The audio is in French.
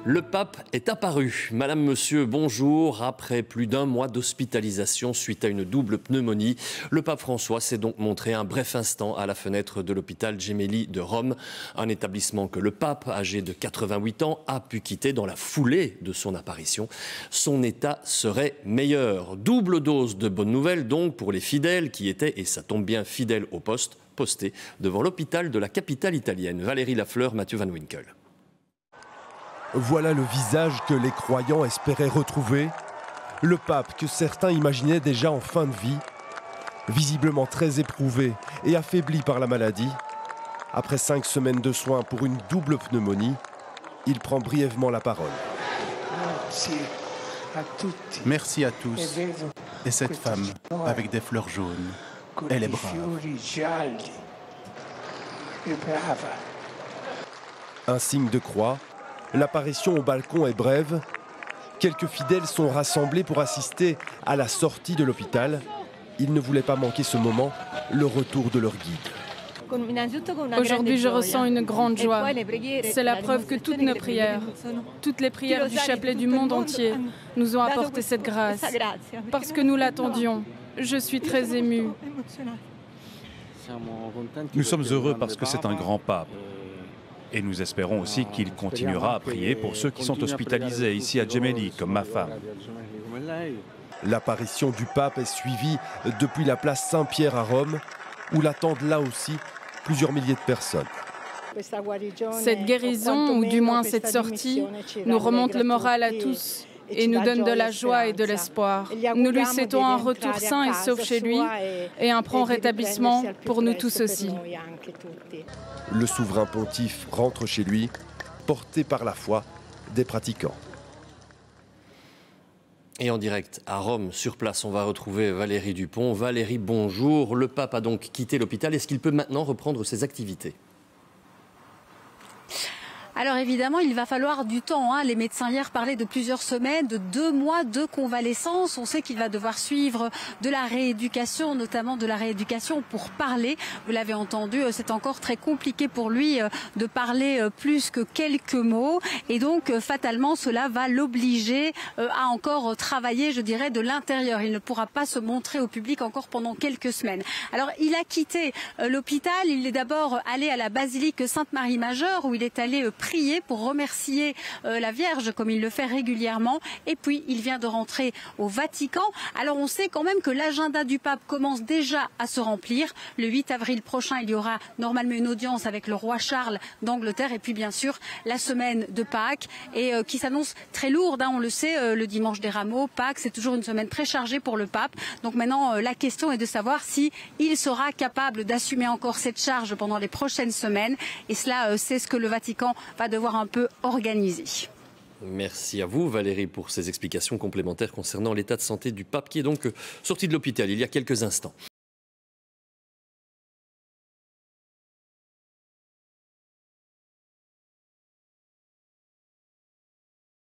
Le pape est apparu. Madame, monsieur, bonjour. Après plus d'un mois d'hospitalisation suite à une double pneumonie, le pape François s'est donc montré un bref instant à la fenêtre de l'hôpital Gemelli de Rome. Un établissement que le pape, âgé de 88 ans, a pu quitter dans la foulée de son apparition. Son état serait meilleur. Double dose de bonnes nouvelles donc pour les fidèles qui étaient, et ça tombe bien, fidèles au poste, postés devant l'hôpital de la capitale italienne. Valérie Lafleur, Mathieu Van Winkel. Voilà le visage que les croyants espéraient retrouver. Le pape que certains imaginaient déjà en fin de vie, visiblement très éprouvé et affaibli par la maladie. Après 5 semaines de soins pour une double pneumonie, il prend brièvement la parole. Merci à tous. Et cette femme avec des fleurs jaunes, elle est brave. Un signe de croix. L'apparition au balcon est brève. Quelques fidèles sont rassemblés pour assister à la sortie de l'hôpital. Ils ne voulaient pas manquer ce moment, le retour de leur guide. Aujourd'hui, je ressens une grande joie. C'est la preuve que toutes nos prières, toutes les prières du chapelet du monde entier, nous ont apporté cette grâce. Parce que nous l'attendions. Je suis très émue. Nous sommes heureux parce que c'est un grand pape. Et nous espérons aussi qu'il continuera à prier pour ceux qui sont hospitalisés ici à Gemelli, comme ma femme. L'apparition du pape est suivie depuis la place Saint-Pierre à Rome, où l'attendent là aussi plusieurs milliers de personnes. Cette guérison, ou du moins cette sortie, nous remonte le moral à tous et nous donne de la joie et de l'espoir. Nous lui souhaitons un retour sain et sauf chez lui et un prompt rétablissement pour nous tous aussi. Le souverain pontife rentre chez lui, porté par la foi des pratiquants. Et en direct à Rome, sur place, on va retrouver Valérie Dupont. Valérie, bonjour. Le pape a donc quitté l'hôpital. Est-ce qu'il peut maintenant reprendre ses activités ? Alors évidemment, il va falloir du temps. Les médecins hier parlaient de plusieurs semaines, de 2 mois de convalescence. On sait qu'il va devoir suivre de la rééducation, notamment de la rééducation pour parler. Vous l'avez entendu, c'est encore très compliqué pour lui de parler plus que quelques mots. Et donc, fatalement, cela va l'obliger à encore travailler, je dirais, de l'intérieur. Il ne pourra pas se montrer au public encore pendant quelques semaines. Alors, il a quitté l'hôpital. Il est d'abord allé à la basilique Sainte-Marie-Majeure, où il est allé prier pour remercier la Vierge comme il le fait régulièrement, et puis il vient de rentrer au Vatican. Alors on sait quand même que l'agenda du pape commence déjà à se remplir. Le 8 avril prochain, il y aura normalement une audience avec le roi Charles d'Angleterre, et puis bien sûr la semaine de Pâques, et qui s'annonce très lourde, on le sait, le dimanche des Rameaux, Pâques, c'est toujours une semaine très chargée pour le pape. Donc maintenant la question est de savoir si il sera capable d'assumer encore cette charge pendant les prochaines semaines, et cela c'est ce que le Vatican va devoir un peu organiser. Merci à vous Valérie pour ces explications complémentaires concernant l'état de santé du pape qui est donc sorti de l'hôpital il y a quelques instants.